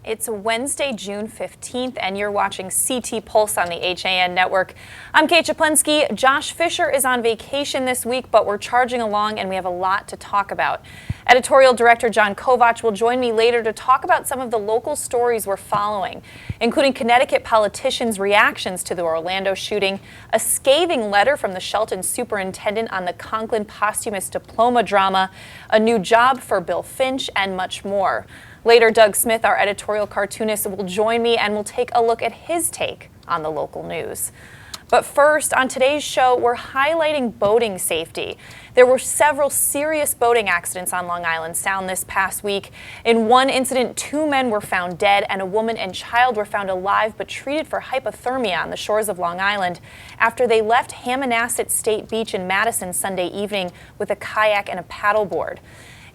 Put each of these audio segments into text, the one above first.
It's Wednesday, June 15th, and you're watching CT Pulse on the HAN network. I'm Kate Czaplinski. Josh Fisher is on vacation this week, but we're charging along and we have a lot to talk about. Editorial Director John Kovach will join me later to talk about some of the local stories we're following, including Connecticut politicians' reactions to the Orlando shooting, a scathing letter from the Shelton superintendent on the Conklin posthumous diploma drama, a new job for Bill Finch, and much more. Later, Doug Smith, our editorial cartoonist, will join me and we'll take a look at his take on the local news. But first, on today's show, we're highlighting boating safety. There were several serious boating accidents on Long Island Sound this past week. In one incident, 2 men were found dead and a woman and child were found alive but treated for hypothermia on the shores of Long Island after they left Hammonasset State Beach in Madison Sunday evening with a kayak and a paddleboard.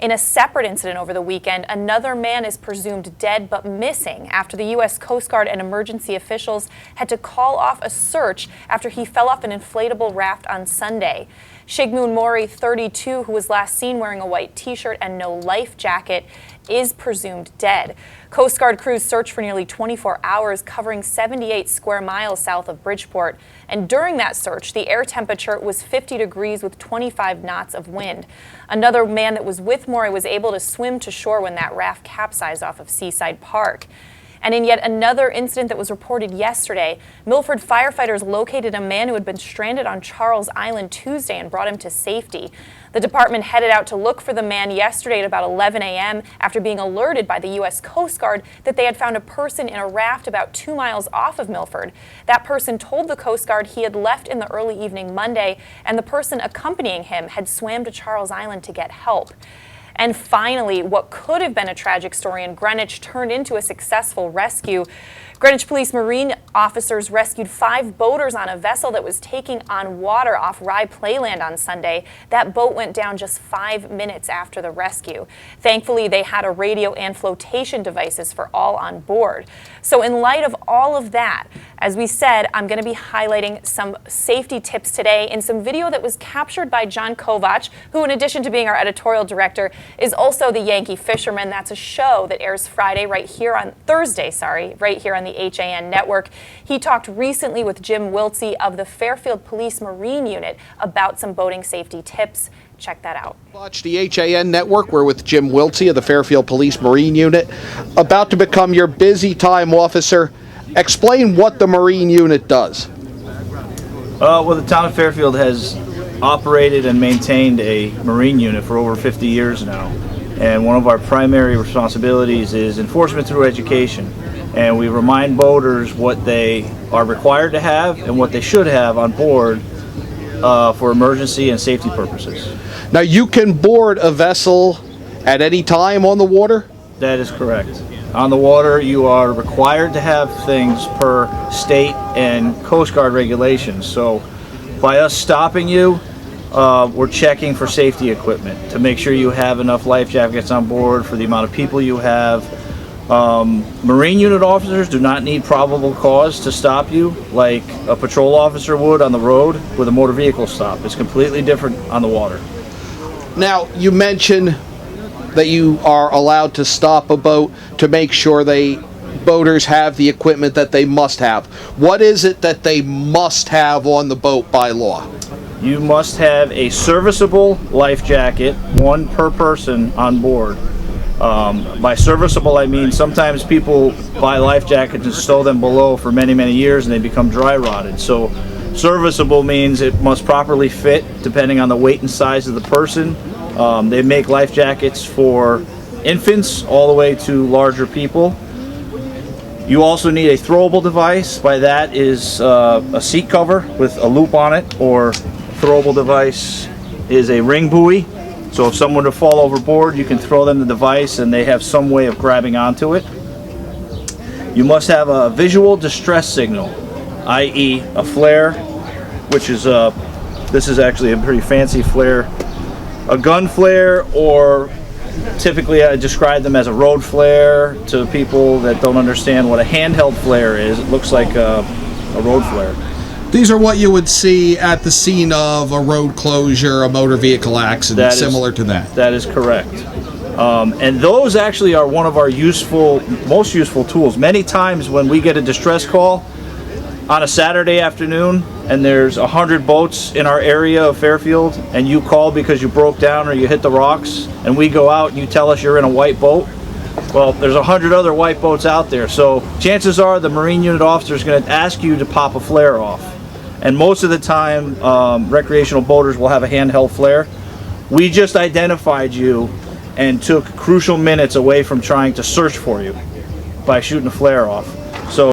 In a separate incident over the weekend, another man is presumed dead but missing after the U.S. Coast Guard and emergency officials had to call off a search after he fell off an inflatable raft on Sunday. Shigmoon Mori, 32, who was last seen wearing a white t-shirt and no life jacket, is presumed dead. Coast Guard crews searched for nearly 24 hours, covering 78 square miles south of Bridgeport. And during that search, the air temperature was 50 degrees with 25 knots of wind. Another man that was with Maury was able to swim to shore when that raft capsized off of Seaside Park. And in yet another incident that was reported yesterday, Milford firefighters located a man who had been stranded on Charles Island Tuesday and brought him to safety. The department headed out to look for the man yesterday at about 11 a.m. after being alerted by the U.S. Coast Guard that they had found a person in a raft about 2 miles off of Milford. That person told the Coast Guard he had left in the early evening Monday, and the person accompanying him had swam to Charles Island to get help. And finally, what could have been a tragic story in Greenwich turned into a successful rescue. Greenwich Police Marine officers rescued 5 boaters on a vessel that was taking on water off Rye Playland on Sunday. That boat went down just 5 minutes after the rescue. Thankfully, they had a radio and flotation devices for all on board. So in light of all of that, as we said, I'm going to be highlighting some safety tips today in some video that was captured by John Kovach, who, in addition to being our editorial director, is also the Yankee Fisherman. That's a show that airs Thursday, right here on the HAN network. He talked recently with Jim Wiltsey of the Fairfield Police Marine Unit about some boating safety tips. Check that out. Watch the HAN network. We're with Jim Wiltsey of the Fairfield Police Marine Unit, about to become your busy time officer. Explain what the Marine Unit does. Well, the town of Fairfield has operated and maintained a Marine Unit for over 50 years now. And one of our primary responsibilities is enforcement through education. And we remind boaters what they are required to have and what they should have on board for emergency and safety purposes. Now, you can board a vessel at any time on the water? That is correct. On the water, you are required to have things per state and Coast Guard regulations. So by us stopping you, we're checking for safety equipment to make sure you have enough life jackets on board for the amount of people you have. Marine Unit officers do not need probable cause to stop you like a patrol officer would on the road with a motor vehicle stop. It's completely different on the water. Now, you mentioned that you are allowed to stop a boat to make sure boaters have the equipment that they must have. What is it that they must have on the boat by law? You must have a serviceable life jacket, 1 per person on board. By serviceable, I mean sometimes people buy life jackets and stow them below for many, many years and they become dry rotted. So serviceable means it must properly fit depending on the weight and size of the person. They make life jackets for infants all the way to larger people. You also need a throwable device. By that is a seat cover with a loop on it, or throwable device is a ring buoy. So if someone were to fall overboard, you can throw them the device and they have some way of grabbing onto it. You must have a visual distress signal, i.e. a flare, which is this is actually a pretty fancy flare, a gun flare, or typically I describe them as a road flare to people that don't understand what a handheld flare is. It looks like a road flare. These are what you would see at the scene of a road closure, a motor vehicle accident, similar to that. That is correct. And those actually are one of our most useful tools. Many times when we get a distress call on a Saturday afternoon and there's 100 boats in our area of Fairfield, and you call because you broke down or you hit the rocks, and we go out and you tell us you're in a white boat, well, there's 100 other white boats out there. So chances are the Marine unit officer is going to ask you to pop a flare off. And most of the time, recreational boaters will have a handheld flare. We just identified you and took crucial minutes away from trying to search for you by shooting a flare off. So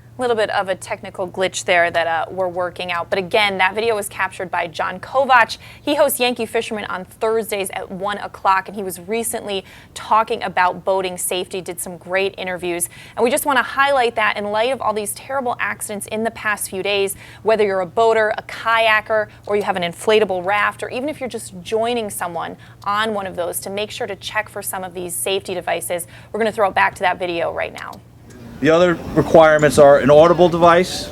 A little bit of a technical glitch there that we're working out. But again, that video was captured by John Kovach. He hosts Yankee Fisherman on Thursdays at 1 o'clock, and he was recently talking about boating safety, did some great interviews. And we just want to highlight that in light of all these terrible accidents in the past few days, whether you're a boater, a kayaker, or you have an inflatable raft, or even if you're just joining someone on one of those, to make sure to check for some of these safety devices. We're going to throw it back to that video right now. the other requirements are an audible device.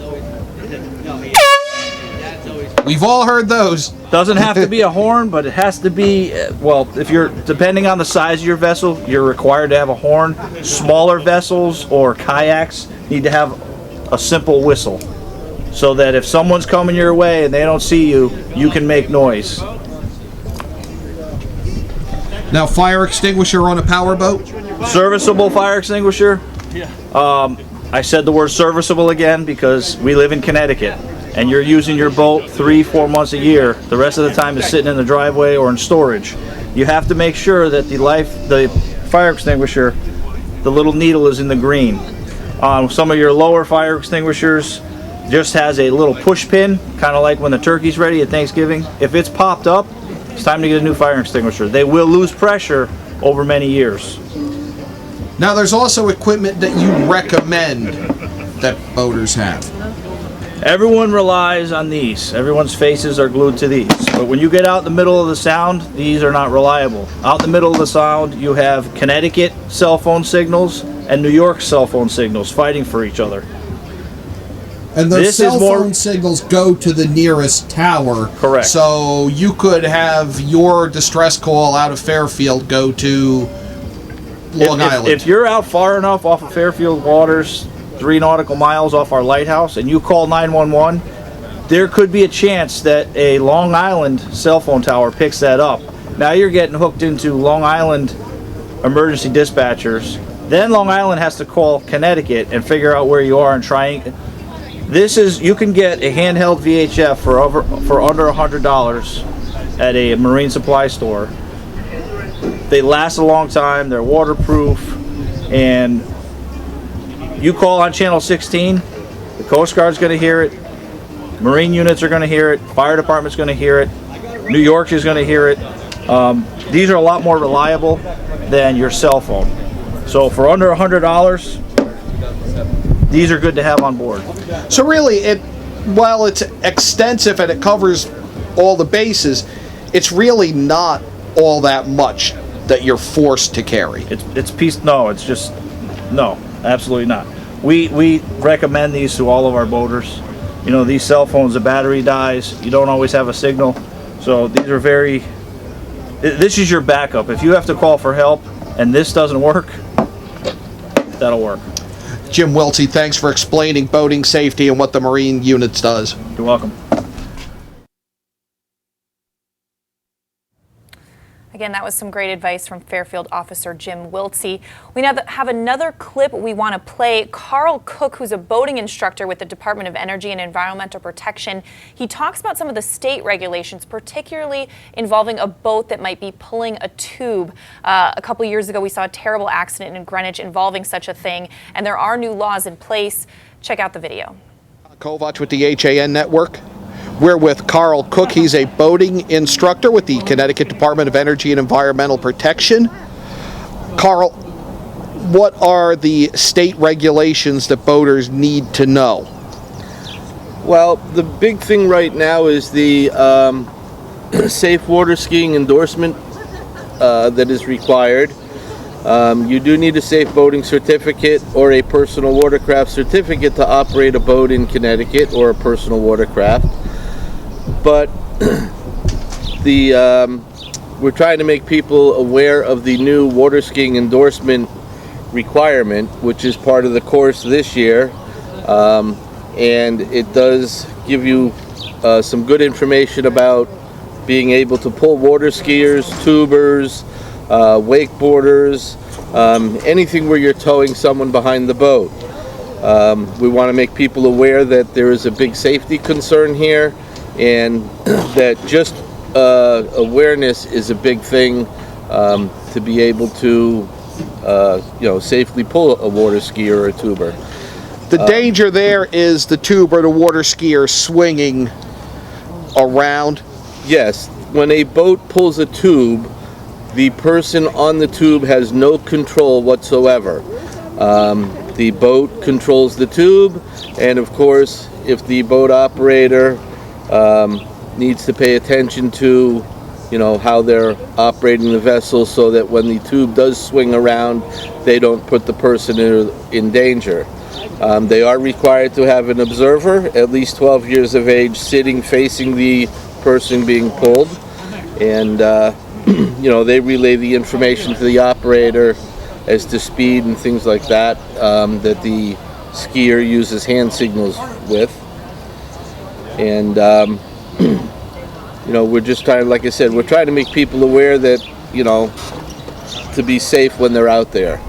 We've all heard those. Doesn't have to be a horn, but it has to be, well, if you're, depending on the size of your vessel, you're required to have a horn. Smaller vessels or kayaks need to have a simple whistle, so that if someone's coming your way and they don't see you, you can make noise. Now, fire extinguisher on a powerboat? Serviceable fire extinguisher. I said the word serviceable again because we live in Connecticut and you're using your boat 3-4 months a year. The rest of the time is sitting in the driveway or in storage. You have to make sure that the fire extinguisher, the little needle is in the green. Some of your lower fire extinguishers just has a little push pin, kind of like when the turkey's ready at Thanksgiving. If it's popped up, it's time to get a new fire extinguisher. They will lose pressure over many years. Now, there's also equipment that you recommend that boaters have. Everyone relies on these. Everyone's faces are glued to these. But when you get out in the middle of the sound, these are not reliable. Out in the middle of the sound, you have Connecticut cell phone signals and New York cell phone signals fighting for each other. And those cell phone signals go to the nearest tower. Correct. So you could have your distress call out of Fairfield go to Long Island. If you're out far enough off of Fairfield waters, 3 nautical miles off our lighthouse, and you call 911, there could be a chance that a Long Island cell phone tower picks that up. Now you're getting hooked into Long Island emergency dispatchers. Then Long Island has to call Connecticut and figure out where you are and try. You can get a handheld VHF for under $100 at a marine supply store. They last a long time, they're waterproof, and you call on channel 16, the Coast Guard's going to hear it, Marine units are going to hear it, Fire Department's going to hear it, New York is going to hear it. These are a lot more reliable than your cell phone. So for under $100, these are good to have on board. So really, while it's extensive and it covers all the bases, it's really not all that much that you're forced to carry. No, absolutely not. We recommend these to all of our boaters. You know, these cell phones, the battery dies, you don't always have a signal. So these are this is your backup. If you have to call for help and this doesn't work, that'll work. Jim Wiltsey, thanks for explaining boating safety and what the Marine units does. You're welcome. Again, that was some great advice from Fairfield Officer Jim Wiltsey. We now have another clip we want to play. Carl Cook, who's a boating instructor with the Department of Energy and Environmental Protection, he talks about some of the state regulations, particularly involving a boat that might be pulling a tube. A couple years ago, we saw a terrible accident in Greenwich involving such a thing, and there are new laws in place. Check out the video. Kovach with the HAN Network. We're with Carl Cook. He's a boating instructor with the Connecticut Department of Energy and Environmental Protection. Carl, what are the state regulations that boaters need to know? Well, the big thing right now is the safe water skiing endorsement that is required. You do need a safe boating certificate or a personal watercraft certificate to operate a boat in Connecticut, or a personal watercraft. But we're trying to make people aware of the new water skiing endorsement requirement, which is part of the course this year, and it does give you some good information about being able to pull water skiers, tubers, wakeboarders, anything where you're towing someone behind the boat. We want to make people aware that there is a big safety concern here, and that just awareness is a big thing to be able to safely pull a water skier or a tuber. The danger there is the tube or the water skier swinging around. Yes, when a boat pulls a tube, the person on the tube has no control whatsoever. The boat controls the tube, and of course, if the boat operator needs to pay attention to, how they're operating the vessel, so that when the tube does swing around, they don't put the person in danger. They are required to have an observer, at least 12 years of age, sitting facing the person being pulled, and they relay the information to the operator as to speed and things like that, that the skier uses hand signals with. And we're just trying, like I said, we're trying to make people aware that, to be safe when they're out there.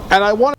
And I want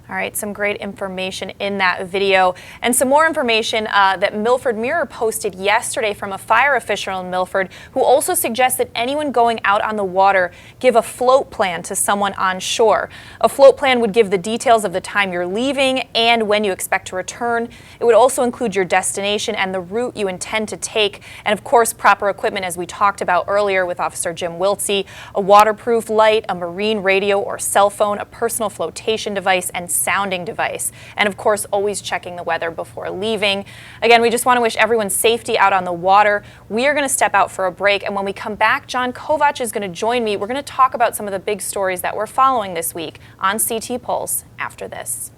All right, some great information in that video, and some more information that Milford Mirror posted yesterday from a fire official in Milford, who also suggests that anyone going out on the water give a float plan to someone on shore. A float plan would give the details of the time you're leaving and when you expect to return. It would also include your destination and the route you intend to take, and of course proper equipment, as we talked about earlier with Officer Jim Wiltsey: a waterproof light, a marine radio or cell phone, a personal flotation device, and sounding device. And of course, always checking the weather before leaving. Again, we just want to wish everyone safety out on the water. We are going to step out for a break, and when we come back, John Kovach is going to join me. We're going to talk about some of the big stories that we're following this week on CT Pulse after this.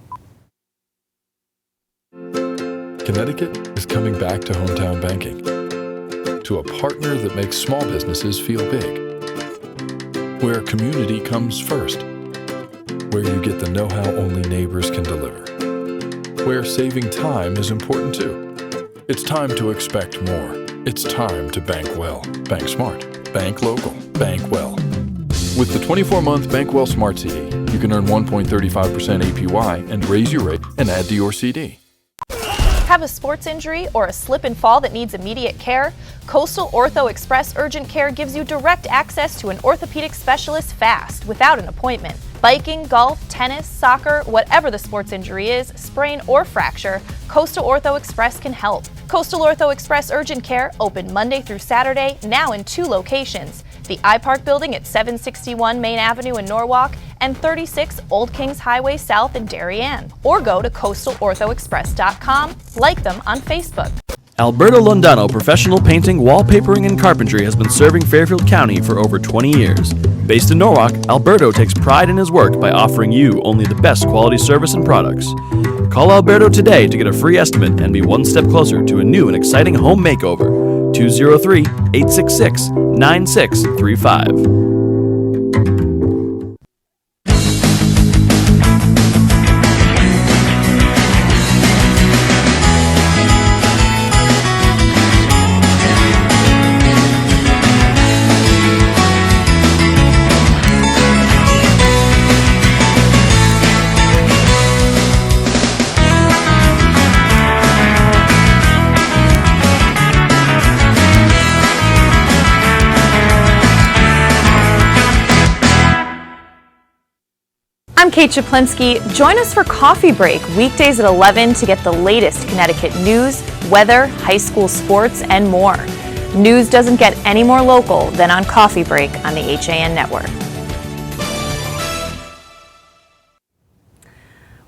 Connecticut is coming back to hometown banking, to a partner that makes small businesses feel big, where community comes first, where you get the know-how only neighbors can deliver, where saving time is important too. It's time to expect more. It's time to bank well, bank smart, bank local, bank well. With the 24-month Bank Well Smart CD, you can earn 1.35% APY and raise your rate and add to your CD. Have a sports injury or a slip and fall that needs immediate care? Coastal Ortho Express Urgent Care gives you direct access to an orthopedic specialist fast, without an appointment. Biking, golf, tennis, soccer, whatever the sports injury is, sprain or fracture, Coastal Ortho Express can help. Coastal Ortho Express Urgent Care, open Monday through Saturday, now in 2 locations: the iPark building at 761 Main Avenue in Norwalk and 36 Old Kings Highway South in Darien. Or go to coastalorthoexpress.com, like them on Facebook. Alberto Londano Professional Painting, Wallpapering, and Carpentry has been serving Fairfield County for over 20 years. Based in Norwalk, Alberto takes pride in his work by offering you only the best quality service and products. Call Alberto today to get a free estimate and be one step closer to a new and exciting home makeover. 203-866-9635. I'm Kate Czaplinski. Join us for Coffee Break, weekdays at 11 to get the latest Connecticut news, weather, high school sports, and more. News doesn't get any more local than on Coffee Break on the HAN Network.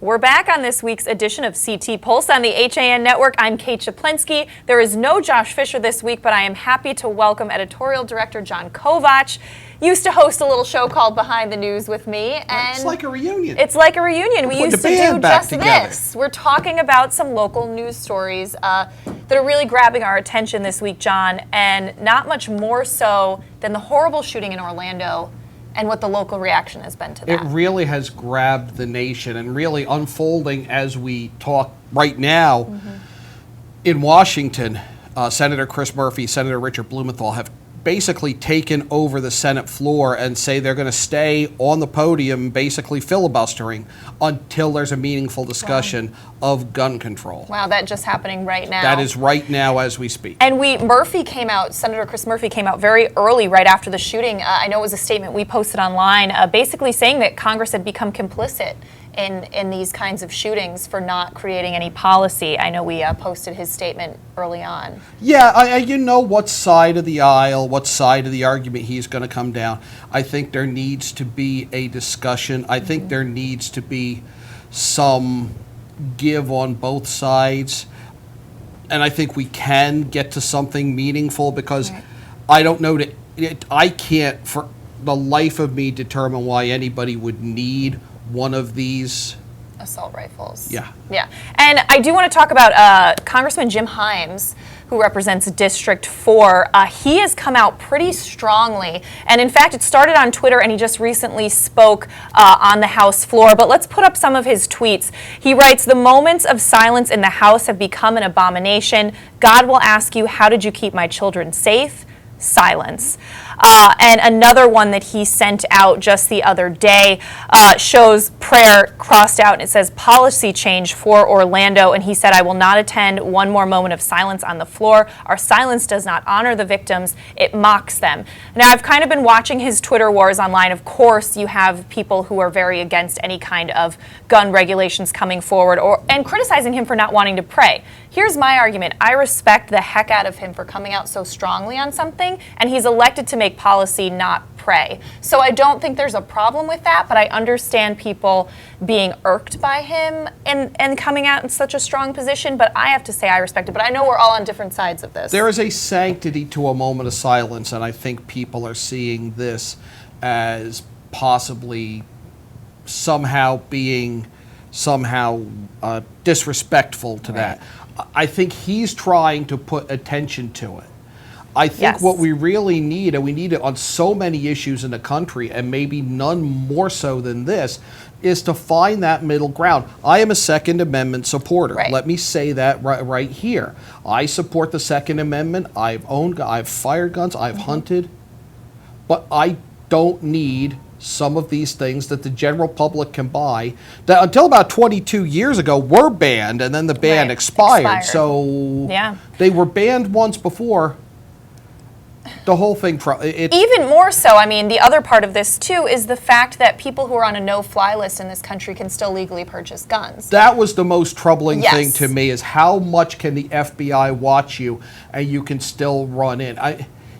We're back on this week's edition of CT Pulse on the HAN Network. I'm Kate Czaplinski. There is no Josh Fisher this week, but I am happy to welcome Editorial Director John Kovach. used to host a little show called Behind the News with me. And it's like a reunion. It's like a reunion. We Put used the to do band back just together. this. We're talking about some local news stories that are really grabbing our attention this week, John, and not much more so than the horrible shooting in Orlando and what the local reaction has been to that. It really has grabbed the nation and really unfolding as we talk right now in Washington. Senator Chris Murphy, Senator Richard Blumenthal have basically taken over the Senate floor and say they're going to stay on the podium basically filibustering until there's a meaningful discussion of gun control. Wow, that's just happening right now. That is right now as we speak. And Senator Chris Murphy came out very early right after the shooting. I know it was a statement we posted online basically saying that Congress had become complicit in these kinds of shootings for not creating any policy. I know we posted his statement early on. Yeah, you know what side of the aisle, what side of the argument he's going to come down. I think there needs to be a discussion. I think there needs to be some give on both sides. And I think we can get to something meaningful because I don't know I can't for the life of me determine why anybody would need one of these assault rifles. Yeah. And I do want to talk about Congressman Jim Himes, who represents District 4. He has come out pretty strongly. And in fact, it started on Twitter, and he just recently spoke on the House floor. But let's put up some of his tweets. He writes, "The moments of silence in the House have become an abomination. God will ask you, how did you keep my children safe? Silence." And another one that he sent out just the other day shows prayer crossed out, and it says policy change for Orlando. And he said, "I will not attend one more moment of silence on the floor. Our silence does not honor the victims. It mocks them." Now, I've kind of been watching his Twitter wars online. Of course, you have people who are very against any kind of gun regulations coming forward and criticizing him for not wanting to pray. Here's my argument. I respect the heck out of him for coming out so strongly on something, and he's elected to make policy, not pray. So I don't think there's a problem with that, but I understand people being irked by him and coming out in such a strong position, but I have to say I respect it. But I know we're all on different sides of this. There is a sanctity to a moment of silence, and I think people are seeing this as possibly somehow being disrespectful to that. I think he's trying to put attention to it. I think what we really need, and we need it on so many issues in the country, and maybe none more so than this, is to find that middle ground. I am a Second Amendment supporter. Let me say that right here. I support the Second Amendment. I've fired guns. I've hunted. But I don't need some of these things that the general public can buy that until about 22 years ago were banned, and then the ban expired. So they were banned once before. The whole thing, even more so, I mean, the other part of this too is the fact that people who are on a no-fly list in this country can still legally purchase guns. That was the most troubling thing to me, is how much can the FBI watch you and you can still run in.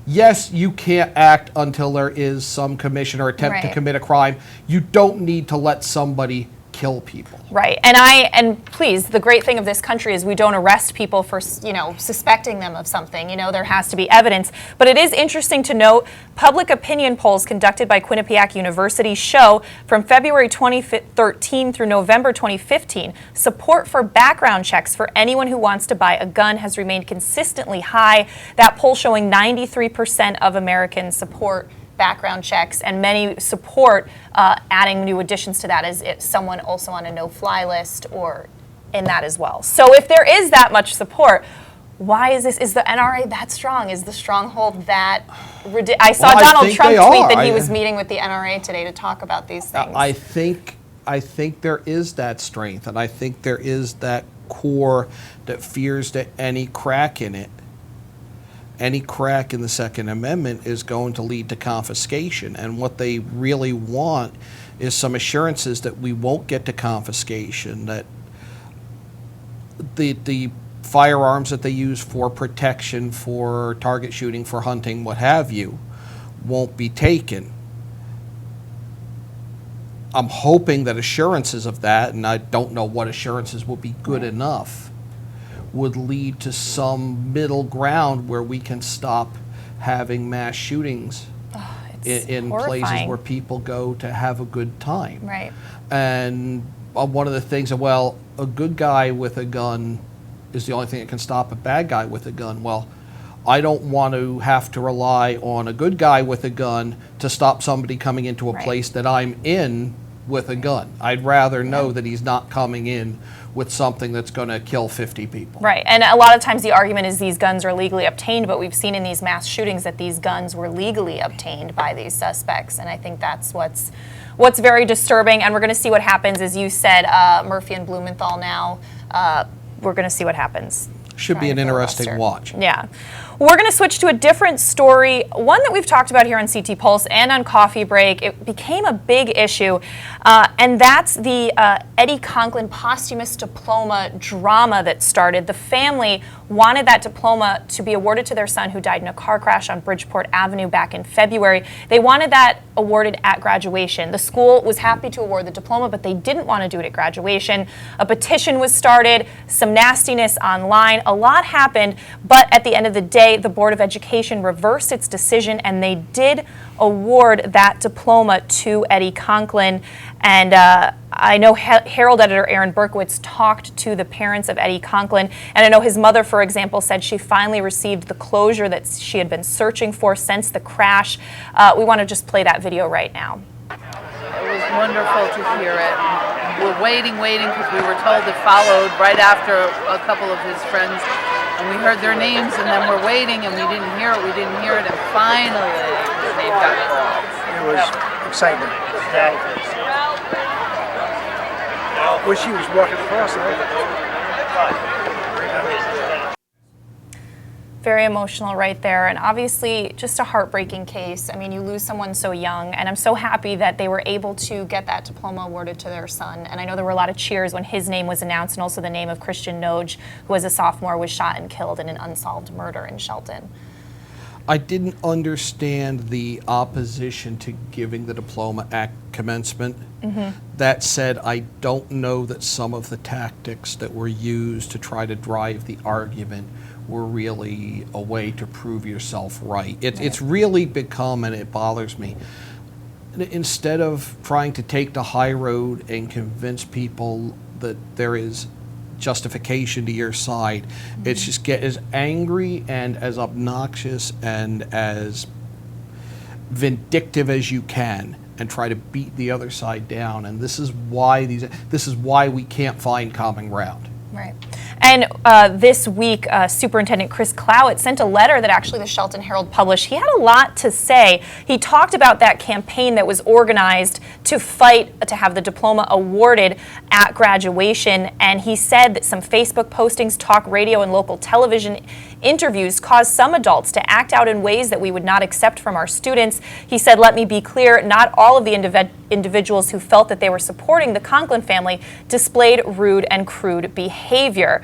Yes, you can't act until there is some commission or attempt to commit a crime. You don't need to let somebody kill people. Right. And please, the great thing of this country is we don't arrest people for, suspecting them of something. There has to be evidence. But it is interesting to note, public opinion polls conducted by Quinnipiac University show from February 2013 through November 2015, support for background checks for anyone who wants to buy a gun has remained consistently high. That poll showing 93% of Americans support background checks, and many support adding new additions to that as someone also on a no-fly list or in that as well. So if there is that much support, why is the NRA that strong? Is the stronghold that ridiculous? I saw Donald Trump tweet that he was meeting with the NRA today to talk about these things. I think there is that strength, and I think there is that core that fears that any crack in it, any crack in the Second Amendment is going to lead to confiscation. And what they really want is some assurances that we won't get to confiscation, that the firearms that they use for protection, for target shooting, for hunting, what have you, won't be taken. I'm hoping that assurances of that, and I don't know what assurances will be good enough, would lead to some middle ground where we can stop having mass shootings in places horrifying. where people go to have a good time. Right. And one of the things, well, a good guy with a gun is the only thing that can stop a bad guy with a gun. Well, I don't want to have to rely on a good guy with a gun to stop somebody coming into a Right. place that I'm in with a gun. I'd rather know that he's not coming in with something that's going to kill 50 people. Right, and a lot of times the argument is these guns are legally obtained, but we've seen in these mass shootings that these guns were legally obtained by these suspects, and I think that's what's very disturbing, and we're going to see what happens, as you said, Murphy and Blumenthal now, we're going to see what happens. Should be an interesting watch. Yeah. We're going to switch to a different story, one that we've talked about here on CT Pulse and on Coffee Break. It became a big issue, and that's the Eddie Conklin posthumous diploma drama that started. The family wanted that diploma to be awarded to their son who died in a car crash on Bridgeport Avenue back in February. They wanted that awarded at graduation. The school was happy to award the diploma, but they didn't want to do it at graduation. A petition was started, some nastiness online, a lot happened, but at the end of the day, the Board of Education reversed its decision and they did award that diploma to Eddie Conklin. And I know Herald editor Aaron Berkowitz talked to the parents of Eddie Conklin, and I know his mother, for example, said she finally received the closure that she had been searching for since the crash. We want to just play that video right now. It was wonderful to hear it. We're waiting, because we were told it followed right after a couple of his friends, and we heard their names, and then we're waiting, and we didn't hear it, and finally his name got called. It was excitement. I wish he was walking across it. Very emotional right there, and obviously just a heartbreaking case. I mean, you lose someone so young, and I'm so happy that they were able to get that diploma awarded to their son. And I know there were a lot of cheers when his name was announced, and also the name of Christian Noge, who as a sophomore was shot and killed in an unsolved murder in Shelton. I didn't understand the opposition to giving the diploma at commencement. That said, I don't know that some of the tactics that were used to try to drive the argument were really a way to prove yourself right. It's really become, and it bothers me, instead of trying to take the high road and convince people that there is justification to your side, it's just get as angry and as obnoxious and as vindictive as you can and try to beat the other side down. And this is why we can't find common ground. Right. And this week, Superintendent Chris Clowett sent a letter that actually the Shelton Herald published. He had a lot to say. He talked about that campaign that was organized to fight to have the diploma awarded at graduation. And he said that some Facebook postings, talk radio, and local television interviews caused some adults to act out in ways that we would not accept from our students. He said, let me be clear, not all of the individuals who felt that they were supporting the Conklin family displayed rude and crude behavior.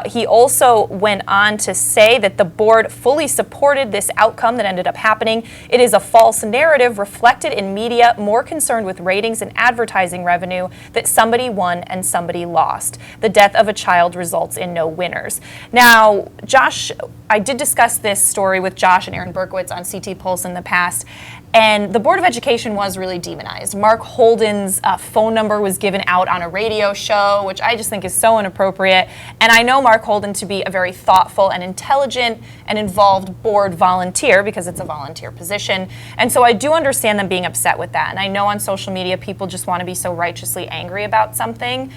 He also went on to say that the board fully supported this outcome that ended up happening. It is a false narrative reflected in media more concerned with ratings and advertising revenue that somebody won and somebody lost. The death of a child results in no winners. Now, Josh, I did discuss this story with Josh and Aaron Berkowitz on CT Pulse in the past, and the Board of Education was really demonized. Mark Holden's phone number was given out on a radio show, which I just think is so inappropriate. And I know Mark Holden to be a very thoughtful and intelligent and involved board volunteer, because it's a volunteer position. And so I do understand them being upset with that. And I know on social media people just want to be so righteously angry about something.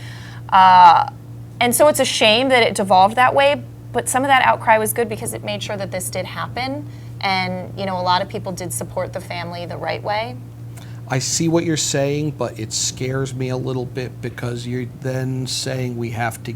And so it's a shame that it devolved that way. But some of that outcry was good because it made sure that this did happen. And, you know, a lot of people did support the family the right way. I see what you're saying, but it scares me a little bit because you're then saying we have to,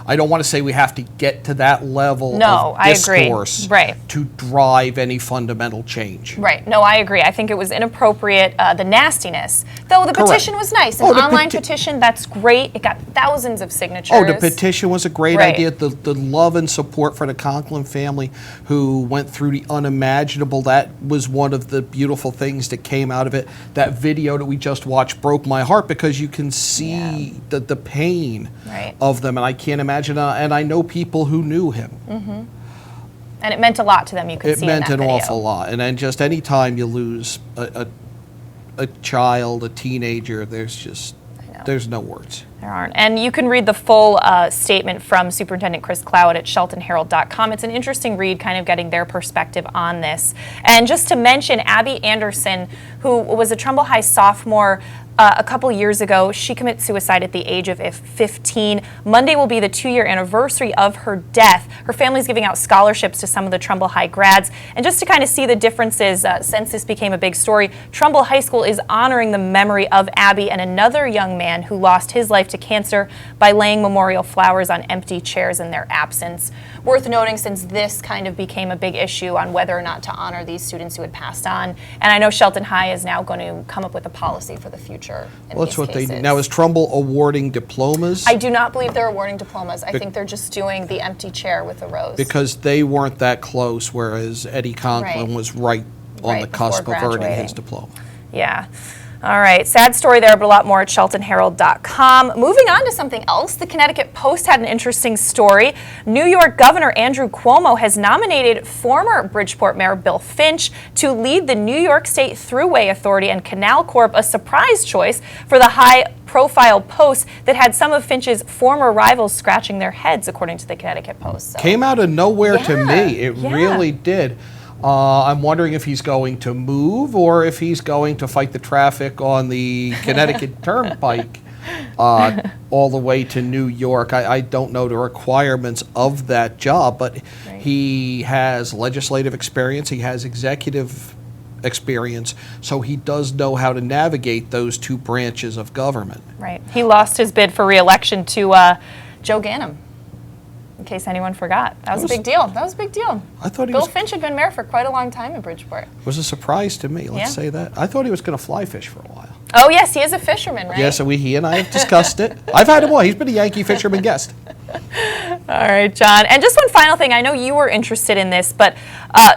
I don't want to say we have to get to that level of discourse to drive any fundamental change. Right. No, I agree. I think it was inappropriate, the nastiness. Though the petition was nice. An online petition, that's great. It got thousands of signatures. Oh, the petition was a great idea. The love and support for the Conklin family who went through the unimaginable, that was one of the beautiful things that came out of it. That video that we just watched broke my heart because you can see the pain of them, and I can't imagine, and I know people who knew him. And it meant a lot to them, you could see in that It meant an video. awful lot. And then just any time you lose a child, a teenager, there's no words. There aren't. And you can read the full statement from Superintendent Chris Cloud at sheltonherald.com. It's an interesting read, kind of getting their perspective on this. And just to mention, Abby Anderson, who was a Trumbull High sophomore a couple years ago, she committed suicide at the age of 15. Monday will be the 2-year anniversary of her death. Her family's giving out scholarships to some of the Trumbull High grads. And just to kind of see the differences since this became a big story, Trumbull High School is honoring the memory of Abby and another young man who lost his life to cancer by laying memorial flowers on empty chairs in their absence. Worth noting, since this kind of became a big issue on whether or not to honor these students who had passed on. And I know Shelton High is now going to come up with a policy for the future. Well, that's what they do. Now, is Trumbull awarding diplomas? I do not believe they're awarding diplomas. I think they're just doing the empty chair with a rose. Because they weren't that close, whereas Eddie Conklin Right. was right on Right the cusp before of earning graduating. his diploma. Yeah. All right, sad story there, but a lot more at sheltonherald.com. Moving on to something else, the Connecticut Post had an interesting story. New York Governor Andrew Cuomo has nominated former Bridgeport Mayor Bill Finch to lead the New York State Thruway Authority and Canal Corp, a surprise choice for the high-profile post that had some of Finch's former rivals scratching their heads, according to the Connecticut Post. So. Came out of nowhere to Yeah, me. It yeah. really did. I'm wondering if he's going to move or if he's going to fight the traffic on the Connecticut Turnpike all the way to New York. I don't know the requirements of that job, but he has legislative experience, he has executive experience, so he does know how to navigate those two branches of government. Right. He lost his bid for re-election to Joe Ganim. In case anyone forgot. That was a big deal. That was a big deal. I thought he Bill was, Finch had been mayor for quite a long time in Bridgeport. it was a surprise to me, let's say that. I thought he was going to fly fish for a while. Oh, yes, he is a fisherman, right? Yes, he and I have discussed it. I've had him on. He's been a Yankee fisherman guest. All right, John. And just one final thing. I know you were interested in this, but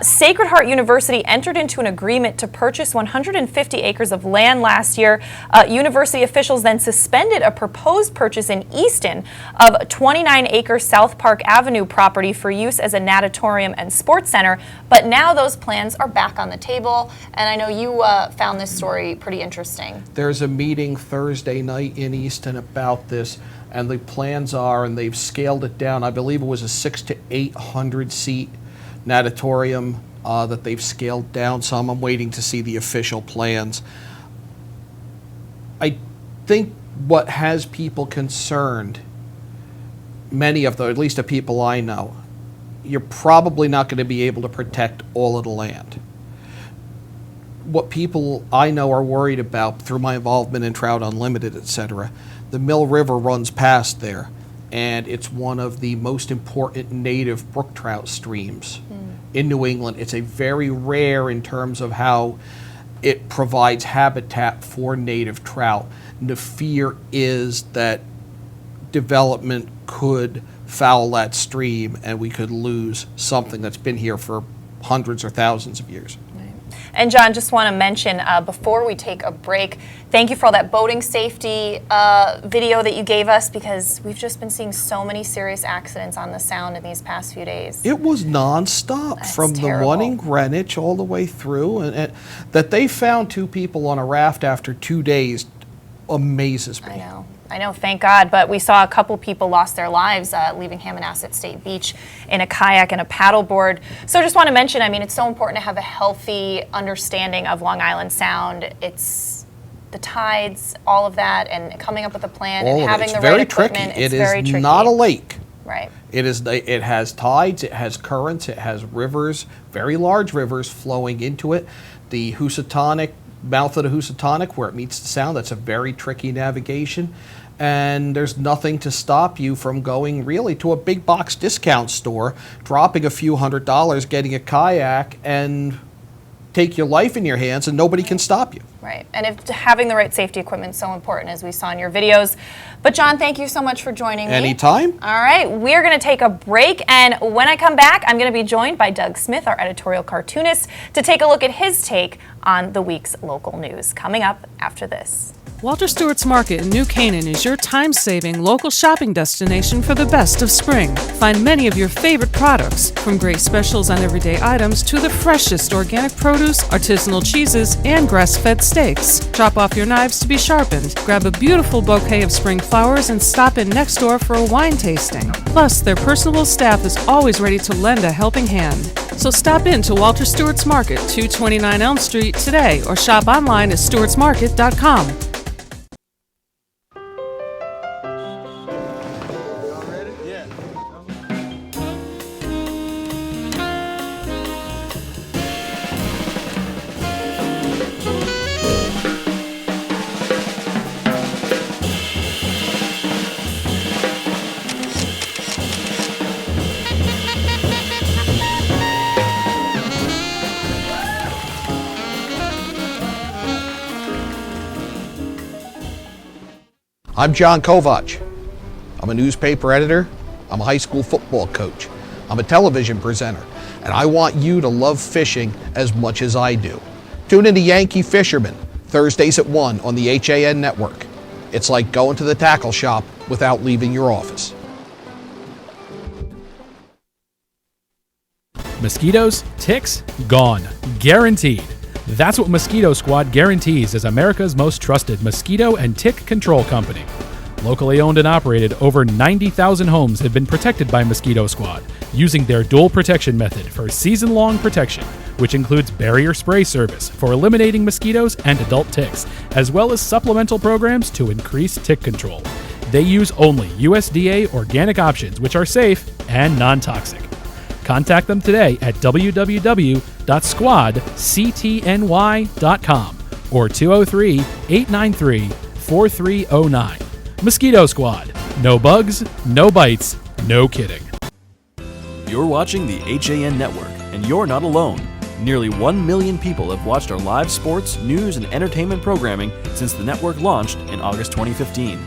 Sacred Heart University entered into an agreement to purchase 150 acres of land last year. University officials then suspended a proposed purchase in Easton of 29-acre South Park Avenue property for use as a natatorium and sports center. But now those plans are back on the table. And I know you found this story pretty interesting. There's a meeting Thursday night in Easton about this, and the plans are, and they've scaled it down. I believe it was a 600 to 800 seat natatorium that they've scaled down some. I'm waiting to see the official plans. I think what has people concerned, many of them, at least the people I know, you're probably not going to be able to protect all of the land. What people I know are worried about through my involvement in Trout Unlimited, etc., the Mill River runs past there, and it's one of the most important native brook trout streams in New England. It's a very rare in terms of how it provides habitat for native trout. And the fear is that development could foul that stream and we could lose something that's been here for hundreds or thousands of years. And John, just want to mention before we take a break, thank you for all that boating safety video that you gave us, because we've just been seeing so many serious accidents on the Sound in these past few days. It was nonstop. That's from terrible. the one in Greenwich all the way through, and that they found 2 people on a raft after 2 days amazes me. I know, thank God. But we saw a couple people lost their lives leaving Hammonasset State Beach in a kayak and a paddleboard. So I just want to mention, I mean, it's so important to have a healthy understanding of Long Island Sound. It's the tides, all of that, and coming up with a plan and having the right equipment. It's very tricky. not a lake. Right. It has tides, it has currents, it has rivers, very large rivers flowing into it. The Housatonic, mouth of the Housatonic, where it meets the Sound, that's a very tricky navigation. And there's nothing to stop you from going really to a big box discount store, dropping a few $100s, getting a kayak, and take your life in your hands, and nobody can stop you. Right. And if having the right safety equipment is so important, as we saw in your videos. But John, thank you so much for joining me. Anytime. All right. We're going to take a break. And when I come back, I'm going to be joined by Doug Smith, our editorial cartoonist, to take a look at his take on the week's local news. Coming up after this. Walter Stewart's Market in New Canaan is your time-saving local shopping destination for the best of spring. Find many of your favorite products, from great specials on everyday items to the freshest organic produce, artisanal cheeses, and grass-fed steaks. Drop off your knives to be sharpened, grab a beautiful bouquet of spring flowers, and stop in next door for a wine tasting. Plus, their personable staff is always ready to lend a helping hand. So stop in to Walter Stewart's Market, 229 Elm Street today, or shop online at stewartsmarket.com. I'm John Kovach. I'm a newspaper editor. I'm a high school football coach. I'm a television presenter. And I want you to love fishing as much as I do. Tune into Yankee Fisherman, Thursdays at 1 on the HAN network. It's like going to the tackle shop without leaving your office. Mosquitoes, ticks, gone. Guaranteed. That's what Mosquito Squad guarantees as America's most trusted mosquito and tick control company. Locally owned and operated, over 90,000 homes have been protected by Mosquito Squad using their dual protection method for season-long protection, which includes barrier spray service for eliminating mosquitoes and adult ticks, as well as supplemental programs to increase tick control. They use only USDA organic options, which are safe and non-toxic. Contact them today at www.squadctny.com or 203-893-4309. Mosquito Squad. No bugs, no bites, no kidding. You're watching the HAN Network, and you're not alone. Nearly 1 million people have watched our live sports, news, and entertainment programming since the network launched in August 2015.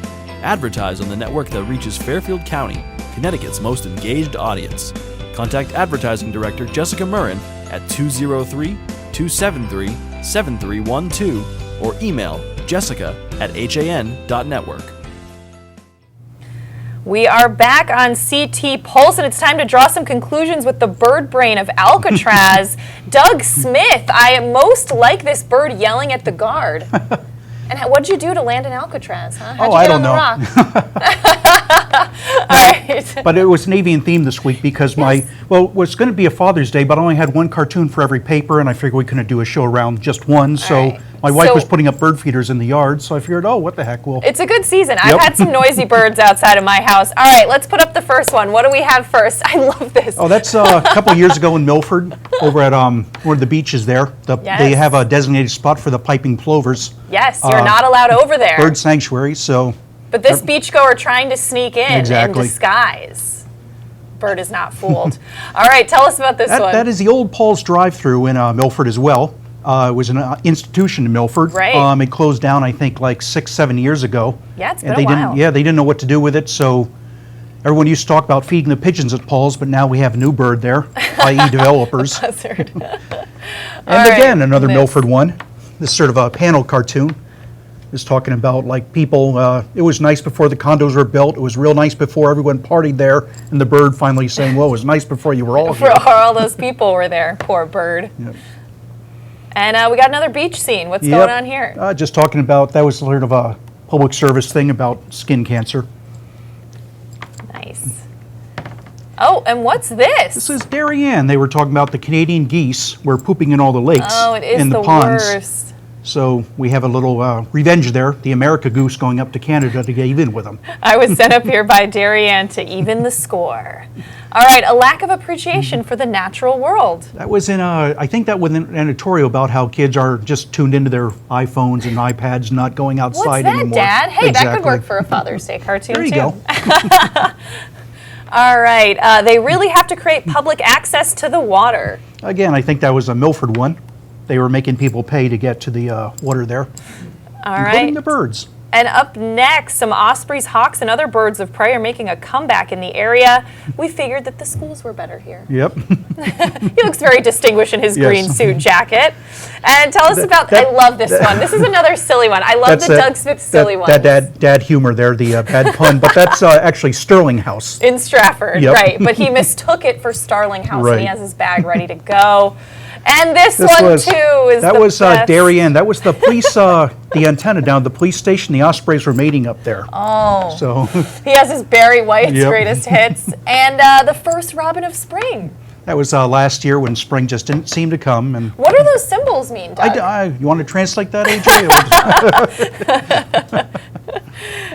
Advertise on the network that reaches Fairfield County, Connecticut's most engaged audience. Contact Advertising Director Jessica Murrin at 203-273-7312 or email jessica@han.network. We are back on CT Pulse, and it's time to draw some conclusions with the bird brain of Alcatraz. Doug Smith, I most like this bird yelling at the guard. And what'd you do to land in Alcatraz, huh? How'd you I get don't on the know. rock? All right. But it was Navy theme this week because it was going to be a Father's Day, but I only had one cartoon for every paper, and I figured we couldn't do a show around just one. So right. my wife was putting up bird feeders in the yard, so I figured, oh, what the heck, well. It's a good season. I've had some noisy birds outside of my house. All right, let's put up the first one. What do we have first? I love this. Oh, that's a couple of years ago in Milford, over at where the beach is there. They have a designated spot for the piping plovers. Yes, you're not allowed over there. Bird sanctuary, so. But this beachgoer trying to sneak in Exactly. in disguise. Bird is not fooled. All right, tell us about this one. That is the old Paul's drive-through in Milford as well. It was an institution in Milford. Right. It closed down, I think, like 6-7 years ago. Yeah, it's been and a while. They didn't know what to do with it, so everyone used to talk about feeding the pigeons at Paul's, but now we have a new bird there, i.e. developers. Buzzard. And again, another Milford one. This is sort of a panel cartoon. It's talking about like people, it was nice before the condos were built. It was real nice before everyone partied there. And the bird finally saying, well, it was nice before you were all here. Before all those people were there. Poor bird. Yep. And we got another beach scene. What's going on here? Just talking about, that was sort of a public service thing about skin cancer. Nice. Oh, and what's this? This is Darien. They were talking about the Canadian geese were pooping in all the lakes Oh, it is and the the ponds. worst. So we have a little revenge there. The America goose going up to Canada to get even with them. I was sent up here by Darien to even the score. All right, a lack of appreciation for the natural world. That was in I think that was an editorial about how kids are just tuned into their iPhones and iPads, not going outside What's that, anymore. Dad? Hey, that could Exactly. work for a Father's Day cartoon, There you too. go. All right, they really have to create public access to the water. Again, I think that was a Milford one. They were making people pay to get to the water there, All including right. the birds. And up next, some ospreys, hawks, and other birds of prey are making a comeback in the area. We figured that the schools were better here. Yep. He looks very distinguished in his green suit jacket. And tell us about, I love this one. This is another silly one. I love the Doug Smith silly one. That dad humor there, the bad pun, but that's actually Sterling House. In Stratford, right. But he mistook it for Starling House, and he has his bag ready to go. And this one, too, is that was Darien. That was the police, the antenna down at the police station. The ospreys were mating up there. Oh. So he has his Barry White's greatest hits. And the first robin of spring. That was last year when spring just didn't seem to come. And what do those symbols mean, Doug? You want to translate that, AJ?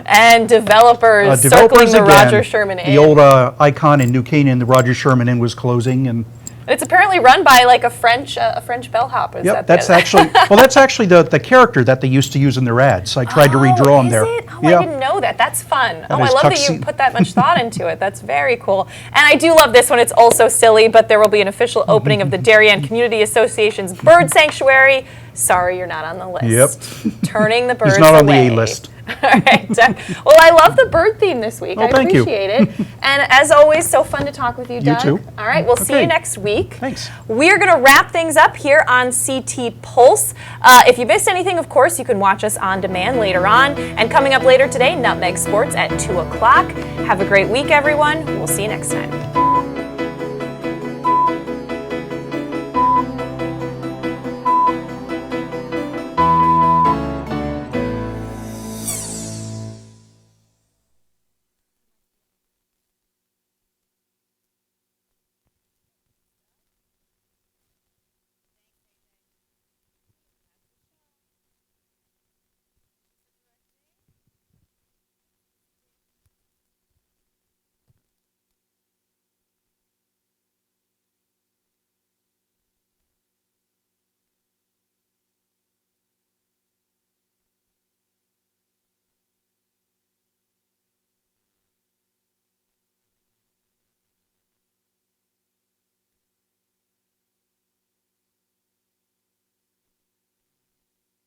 And developers circling the Roger Sherman Inn. The old icon in New Canaan, the Roger Sherman Inn was closing, and it's apparently run by like a French bellhop. That's actually the character that they used to use in their ads. I tried to redraw him there. It? Oh, I didn't know that. That's fun. I love that you put that much thought into it. That's very cool. And I do love this one. It's also silly, but there will be an official opening of the Darien Community Association's Bird Sanctuary. Sorry, you're not on the list. Yep. Turning the birds away. He's not on the A list. All right, Doug. Well, I love the bird theme this week. I appreciate it. And as always, so fun to talk with you, Doug. You too. All right, we'll see you next week. Thanks. We're going to wrap things up here on CT Pulse. If you missed anything, of course, you can watch us on demand later on. And coming up later today, Nutmeg Sports at 2 o'clock. Have a great week, everyone. We'll see you next time.